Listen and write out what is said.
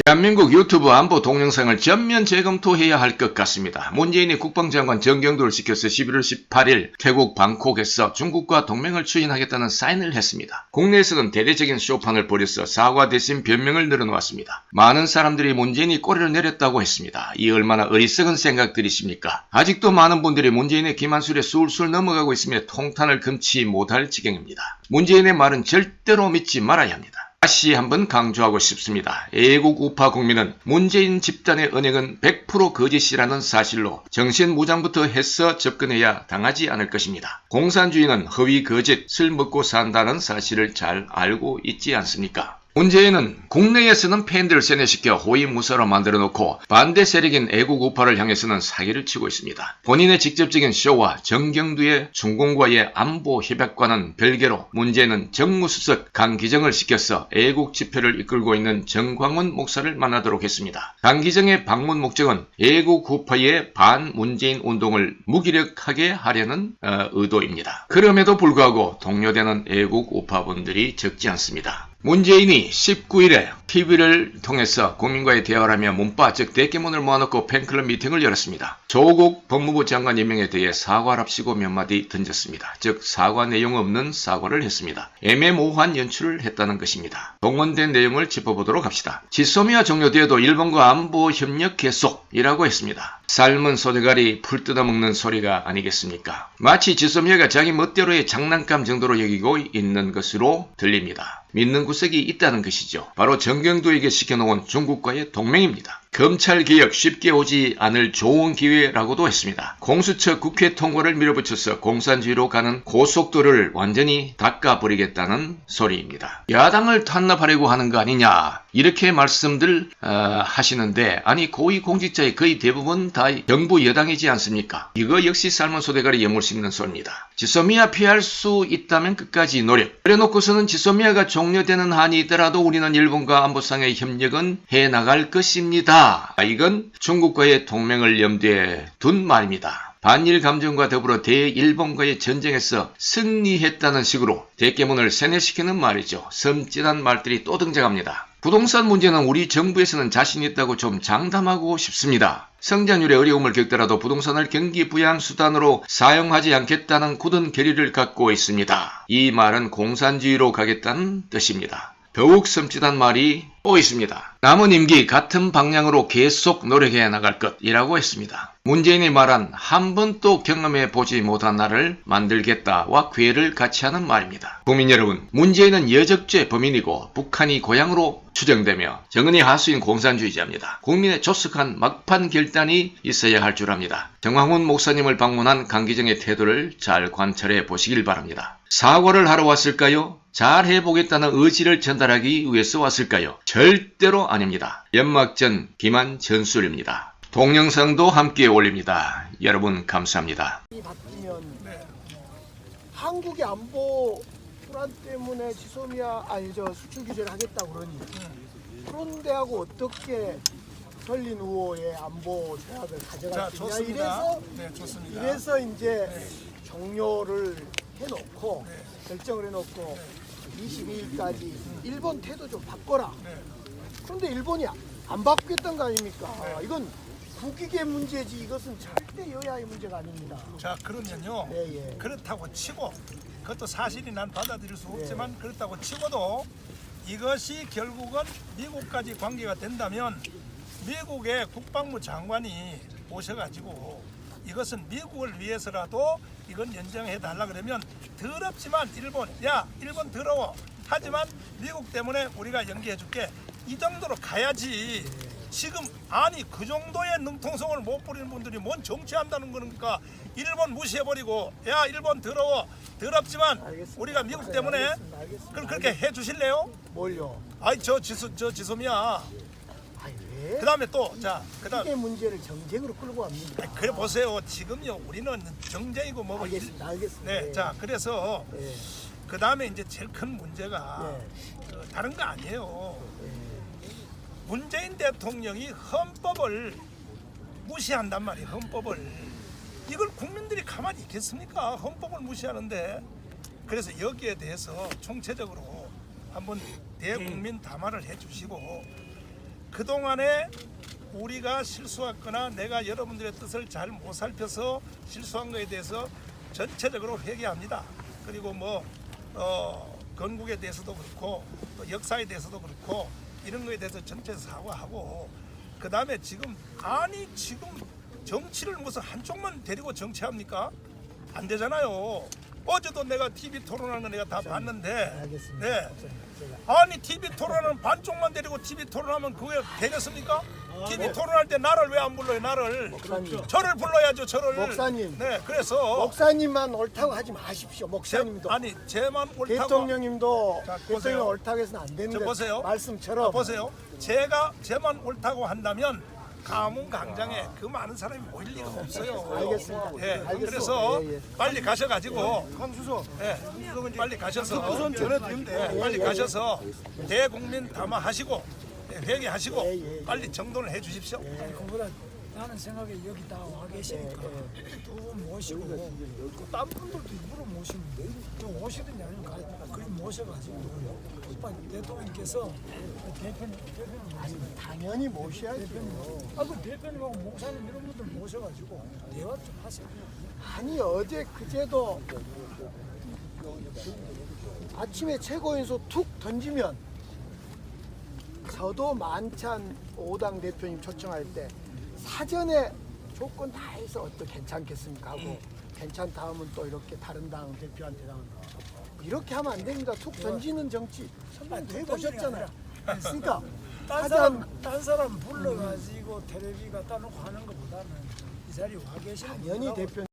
대한민국 유튜브 안보 동영상을 전면 재검토해야 할 것 같습니다. 문재인이 국방장관 정경도를 시켜서 11월 18일 태국 방콕에서 중국과 동맹을 추진하겠다는 사인을 했습니다. 국내에서는 대대적인 쇼판을 벌여서 사과 대신 변명을 늘어놓았습니다. 많은 사람들이 문재인이 꼬리를 내렸다고 했습니다. 이 얼마나 어리석은 생각들이십니까? 아직도 많은 분들이 문재인의 기만술에 술술 넘어가고 있으며 통탄을 금치 못할 지경입니다. 문재인의 말은 절대로 믿지 말아야 합니다. 다시 한번 강조하고 싶습니다. 애국 우파 국민은 문재인 집단의 은행은 100% 거짓이라는 사실로 정신무장부터 해서 접근해야 당하지 않을 것입니다. 공산주의는 허위 거짓을 먹고 산다는 사실을 잘 알고 있지 않습니까? 문재인은 국내에서는 팬들을 세뇌시켜 호위무사로 만들어놓고 반대 세력인 애국 우파를 향해서는 사기를 치고 있습니다. 본인의 직접적인 쇼와 정경두의 중공과의 안보 협약과는 별개로 문재인은 정무수석 강기정을 시켜서 애국 집회를 이끌고 있는 정광훈 목사를 만나도록 했습니다. 강기정의 방문 목적은 애국 우파의 반문재인 운동을 무기력하게 하려는 의도입니다. 그럼에도 불구하고 동료되는 애국 우파분들이 적지 않습니다. 문재인이 19일에 TV를 통해서 국민과의 대화를 하며 문바 즉 대깨문을 모아놓고 팬클럽 미팅을 열었습니다. 조국 법무부 장관 임명에 대해 사과랍시고 몇 마디 던졌습니다. 즉 사과 내용 없는 사과를 했습니다. 애매모호한 연출을 했다는 것입니다. 동원된 내용을 짚어보도록 합시다. 지소미아 종료되어도 일본과 안보 협력 계속이라고 했습니다. 삶은 소대가리 풀 뜯어먹는 소리가 아니겠습니까? 마치 지소미아가 자기 멋대로의 장난감 정도로 여기고 있는 것으로 들립니다. 믿는 구석이 있다는 것이죠. 바로 정경도에게 시켜놓은 중국과의 동맹입니다. 검찰개혁 쉽게 오지 않을 좋은 기회라고도 했습니다. 공수처 국회 통과를 밀어붙여서 공산주의로 가는 고속도로를 완전히 닦아버리겠다는 소리입니다. 야당을 탄압하려고 하는 거 아니냐 이렇게 말씀들 하시는데 아니 고위공직자의 거의 대부분 다 정부 여당이지 않습니까? 이거 역시 삶은 소대가리 예물 씹는 소리입니다. 지소미아 피할 수 있다면 끝까지 노력. 그래놓고서는 지소미아가 종료되는 한이 있더라도 우리는 일본과 안보상의 협력은 해나갈 것입니다. 이건 중국과의 동맹을 염두에 둔 말입니다. 반일 감정과 더불어 대일본과의 전쟁에서 승리했다는 식으로 대깨문을 세뇌시키는 말이죠. 섬찟한 말들이 또 등장합니다. 부동산 문제는 우리 정부에서는 자신 있다고 좀 장담하고 싶습니다. 성장률의 어려움을 겪더라도 부동산을 경기 부양 수단으로 사용하지 않겠다는 굳은 결의를 갖고 있습니다. 이 말은 공산주의로 가겠다는 뜻입니다. 더욱 섬찟한 말이 또 있습니다. 남은 임기 같은 방향으로 계속 노력해 나갈 것이라고 했습니다. 문재인이 말한 한 번도 경험해 보지 못한 나를 만들겠다와 괴를 같이 하는 말입니다. 국민 여러분, 문재인은 여적죄 범인이고 북한이 고향으로 추정되며 정은이 하수인 공산주의자입니다. 국민의 조숙한 막판 결단이 있어야 할 줄 압니다. 정광훈 목사님을 방문한 강기정의 태도를 잘 관찰해 보시길 바랍니다. 사과를 하러 왔을까요? 잘 해보겠다는 의지를 전달하기 위해서 왔을까요? 절대로 아닙니다. 연막전 기만 전술입니다. 동영상도 함께 올립니다. 여러분 감사합니다. 바뀌면 한국의 안보 불안 때문에 지소미아 수출 규제를 하겠다고 그러니 그런데하고 어떻게 설린 우호의 안보 조약을 가져갈 수 있냐 이래서 이제 종료를 해놓고 결정을 해놓고 22일까지 일본 태도 좀 바꿔라. 그런데 일본이 안 바꾸겠다는 거 아닙니까? 이건 국익의 문제지 이것은 절대 여야의 문제가 아닙니다. 자 그러면요. 그렇다고 치고 그것도 사실이 난 받아들일 수 없지만 그렇다고 치고도 이것이 결국은 미국까지 관계가 된다면 미국의 국방부 장관이 오셔가지고 이것은 미국을 위해서라도 이건 연장해 달라 그러면 더럽지만 일본 더러워 하지만 미국 때문에 우리가 연기해 줄게 이 정도로 가야지. 지금 아니 그 정도의 능통성을 못 부리는 분들이 뭔 정치한다는 거니까 일본 무시해버리고 야 일본 더러워 더럽지만 알겠습니다. 우리가 미국 때문에 알겠습니다. 그럼 그렇게 해주실래요? 뭘요? 아이 저 지소미아 아니 왜? 그 다음에 또 자 그다음 국익의 문제를 정쟁으로 끌고 갑니다. 그래 보세요 지금요 우리는 정쟁이고 뭐고 알겠습니다. 네, 자 그래서 네. 그 다음에 이제 제일 큰 문제가 네. 다른 거 아니에요. 문재인 대통령이 헌법을 무시한단 말이에요. 헌법을 이걸 국민들이 가만히 있겠습니까? 헌법을 무시하는데 그래서 여기에 대해서 총체적으로 한번 대국민 담화를 해주시고 그동안에 우리가 실수했거나 내가 여러분들의 뜻을 잘 못 살펴서 실수한 것에 대해서 전체적으로 회개합니다. 그리고 건국에 대해서도 그렇고 또 역사에 대해서도 그렇고 이런 거에 대해서 전체 사과하고 그 다음에 지금 정치를 무슨 한쪽만 데리고 정치합니까? 안 되잖아요. 어제도 내가 TV 토론하는 거 내가 다 봤는데 알겠습니다. 네. 아니 TV 토론은 반쪽만 데리고 TV 토론하면 그게 되겠습니까? TV 토론할 때 나를 왜 안 불러요? 나를 목사님. 저를 불러야죠. 저를. 목사님. 네, 그래서 목사님만 옳다고 하지 마십시오. 목사님도. 아니 제만 옳다고. 대통령님도 자, 대통령 보세요. 옳다고 해서는 안 되는데 저 보세요. 말씀처럼 보세요. 제만 옳다고 한다면 가문강장에 그 많은 사람이 모일 리가 없어요. 알겠습니다. 예, 알겠습니다. 그래서 예, 예. 빨리 가셔가지고 강수석 빨리 가셔서 우선 전해드리면 돼요. 빨리 가셔서 대국민 담화하시고 회개하시고 예, 예. 빨리 정돈을 해 주십시오. 그보다 나는 생각에 여기 다 와 계시니까 두 분 모시고 그딴 분들도 일부러 모시면 좀 오시든지 아니면 그리 모셔가지고 오빠 대통령께서 대표님 모시면 당연히 모셔야죠. 그 대표님하고 목사님 이런 분들 모셔가지고 대화 좀 하세요. 아니 어제 그제도 아침에 최고인수 툭 던지면 저도 만찬 5당 대표님 초청할 때 사전에 조건 다 해서 어떻게 괜찮겠습니까 하고 괜찮다 하면 또 이렇게 다른 당 대표한테 나오는 이렇게 하면 안 됩니다. 툭 던지는 정치 선배님 해보셨잖아요. 그러니까 딴 사람 불러가지고 텔레비 갖다 놓고 하는 것보다는 이 자리에 와 계시는 당연히 분들하고 대표님